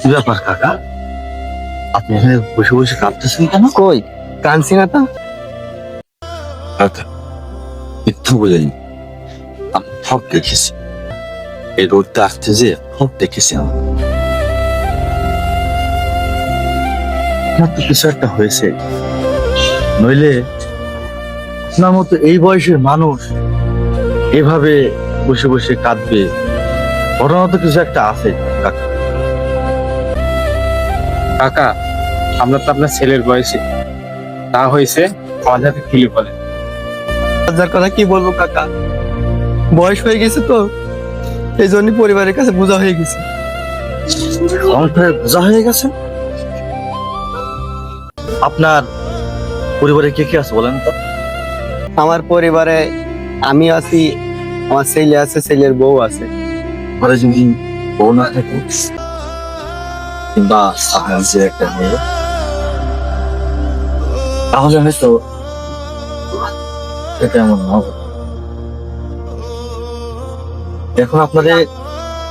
কি ব্যাপার কাকা, আপনি এখানে বসে বসে কাঁদতেছেন কেন? কই কানছি না তো। কাকা মিথ্যা বোঝাই, আমি সব দেখেছি। এই রোডটা আসতে যে সব দেখেছি আমি। আপনার তো কিছু একটা হয়েছে, নইলে আপনার মতো এই বয়সের মানুষ এভাবে বসে বসে কাঁদবে, ঘটনা তো কিছু একটা আছে কাকা। কাকা, আমরা তো আপনার ছেলের বয়সে, তা হয়েছে আমাদের হাতে খেলে বলে। লজ্জার কথা কি বলবো কাকা, বয়স হয়ে গেছে তো, এই জন্য পরিবারের কাছে বোঝা হয়ে গেছে। সংসারে বোঝা হয়ে গেছে। আপনার পরিবারে কে কে আছে বলেন তো? আমার পরিবারে আমি আছি, আমার ছেলে আছে, ছেলের বউ আছে। ঘরে যদি বউ না থাকে কিংবা আপনার যে একটা মেয়ে, তাহলে হয়তো এটা এমন না হবে। এখন আপনাদের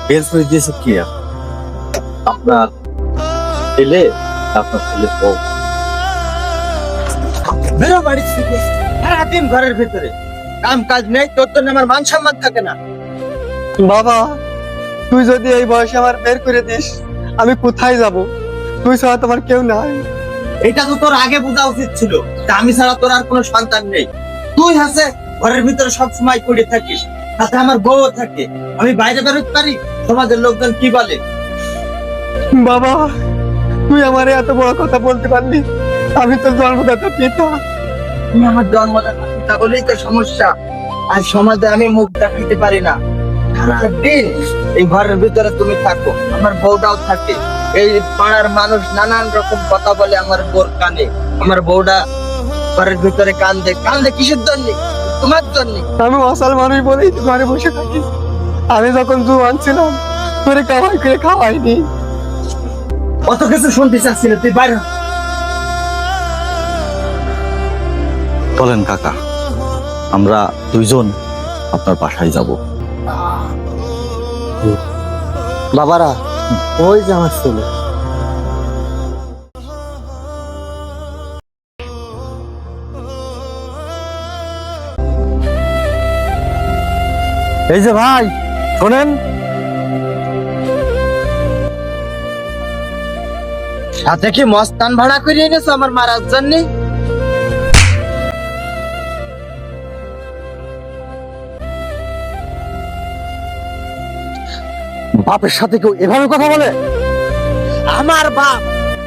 বের করে দিয়েছে কি? আপনার ছেলে, আপনার ছেলে বউ। বেরো বাড়ি থেকে, সারাদিন ঘরের ভিতরে কাম কাজ নেই, তোর জন্য আমার মান সম্মান থাকে না। বাবা, তুই যদি এই বয়সে আমার বের করে দিস, আমি কোথায় যাব? তুই ছাড়া তোমার কেউ নাই। এটা তো তোর আগে বোঝা উচিত ছিল, তা আমি ছাড়া তোর আর কোনো সন্তান নেই। তুই হাসে ঘরের ভিতরে সব সময় পড়ে থাকিস, সাথে আমার বউ থাকে। আমি বাইরে বেরোতে পারি, সমাজের লোকজন কি বলে? বাবা, তুই আমার এত বড় কথা বলতে পারলি? আমি তো জন্মদাতা পিতা। তুমি আমার জন্মদাতা পিতা বলেই তো সমস্যা। আর সমাজে আমি মুখ দেখাতে পারি না। সারাদিন এই ঘরের ভিতরে তুমি থাকো, আমার বউটাও থাকে। এই পাড়ার মানুষ নানান রকম কথা বলে আমার বউর কানে। আমার বউটা ঘরের ভিতরে কান্দে, কান্দে কিসের জন্য? তোমার জন্য। আমি অসল মানুষ বলেই তো ঘরে বসে থাকি। আমি যখন জোয়ান ছিলাম, তোরে কামাই করে খাওয়াইনি। অত কিছু শুনতে চাচ্ছি না, তুই বাইরে হ। বলেন কাকা, আমরা দুইজন আপনার বাসায় যাব। বাবারা, ওই যে আমার ছেলে। এই যে ভাই শোনেন, সাথে কি মস্তান ভাড়া করে এনেছো আমার মারার জন্য? বাপের সাথে কেউ এভাবে কথা বলে? আমার বাপ,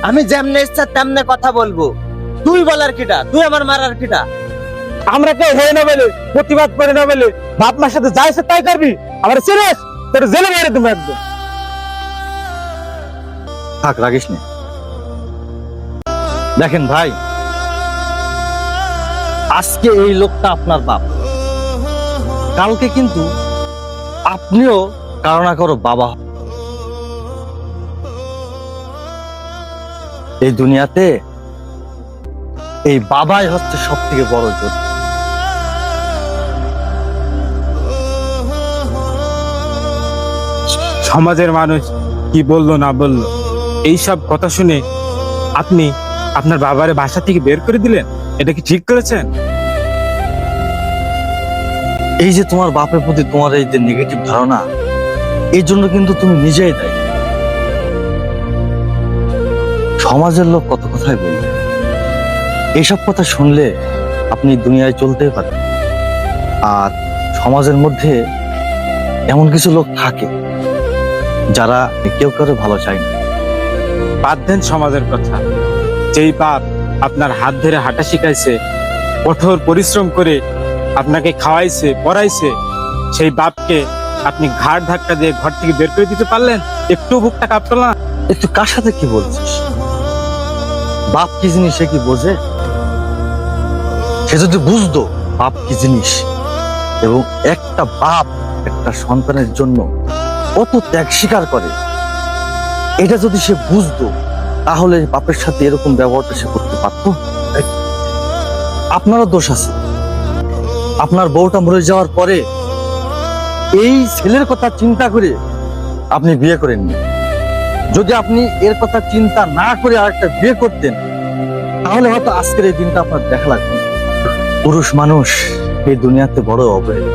আমি যেমনে ইচ্ছা তেমনে কথা বলবো। তুই বলার কিটা? তুই আমার মারার কিটা? আমরা কেউ হয়ে না বলে, প্রতিবাদ করে না বলে, বাপ মার সাথে যা ইচ্ছা তাই করবি? আমার সিরিয়াস, তোর জেলে মেরে দেবো একদম। থাক, রাগিস না। দেখেন ভাই, আজকে এই লোকটা আপনার বাপ, কালকে কিন্তু আপনিও কারো না কারো বাবা। এই দুনিয়াতে এই বাবাই হচ্ছে সব থেকে বড় জোর। সমাজের মানুষ কি বললো না বললো, এইসব কথা শুনে আপনি আপনার বাবারে বাসা থেকে বের করে দিলেন, এটা কি ঠিক করেছেন? এই যে তোমার বাপের প্রতি তোমার এই যে নেগেটিভ ধারণা, এই জন্য কিন্তু তুমি নিজেই দায়ী। সমাজের লোক কত কথাই বলবে, এইসব কথা শুনলে আপনি দুনিয়ায় চলতেই পারেন। আর সমাজের মধ্যে এমন কিছু লোক থাকে যারা কেউ কারো ভালো চায় না। বাদ দেন সমাজের কথা। যেই বাপ আপনার হাত ধরে হাঁটা শিখাইছে, কঠোর পরিশ্রম করে আপনাকে খাওয়াইছে পড়াইছে, সেই বাপকে আপনি ঘাড় ধাক্কা দিয়ে ঘর থেকে বের করে দিতে পারলেন? একটু বুকটা কাঁপতো না? একটু কার সাথে কি বলছিস? বাপ কি জিনিস সে কি বোঝে? সে যদি বুঝতো বাপ কি জিনিস এবং একটা বাপ একটা সন্তানের জন্য কত ত্যাগ স্বীকার করে, এটা যদি সে বুঝতো, তাহলে বাপের সাথে এরকম ব্যবহারটা সে করতে পারতো। আপনারও দোষ আছে। আপনার বউটা মরে যাওয়ার পরে এই ছেলের কথা চিন্তা করে আপনি বিয়ে করেননি। যদি আপনি এর কথা চিন্তা না করে আরেকটা বিয়ে করতেন, তাহলে হয়তো আজকের এই দিনটা আপনার দেখা লাগবে না। পুরুষ মানুষ এই দুনিয়াতে বড় অবহেলা।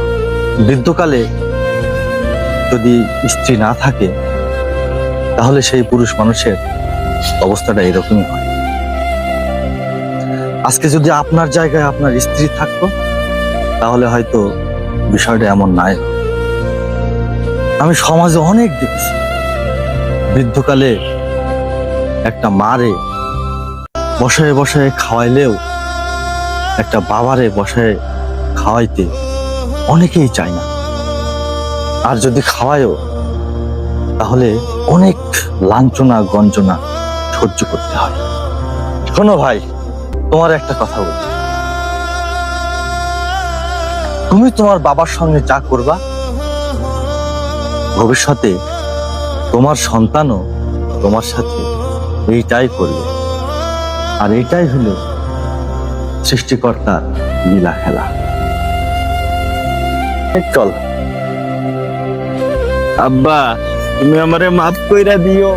বৃদ্ধকালে যদি স্ত্রী না থাকে, তাহলে সেই পুরুষ মানুষের অবস্থাটা এরকমই হয়। আজকে যদি আপনার জায়গায় আপনার স্ত্রী থাকতো, তাহলে হয়তো বিষয়টা এমন নাই। আমি সমাজে অনেক দেখেছি, বৃদ্ধকালে একটা মারে বসায় বসায় খাওয়াইলেও একটা বাবারে বসায় খাওয়াইতে অনেকেই চায় না। আর যদি খাওয়ায়ও, তাহলে অনেক লাঞ্ছনা গঞ্জনা সহ্য করতে হয়। শোনো ভাই, তোমার একটা কথা বলি, তুমি তোমার বাবার সঙ্গে যা করবা, ভবিষ্যতে তোমার সন্তানও তোমার সাথে এইটাই করবে। আর এইটাই হলো সৃষ্টিকর্তার লীলা খেলা। চল। আব্বা, তুমি আমারে মাফ কইরা দিও।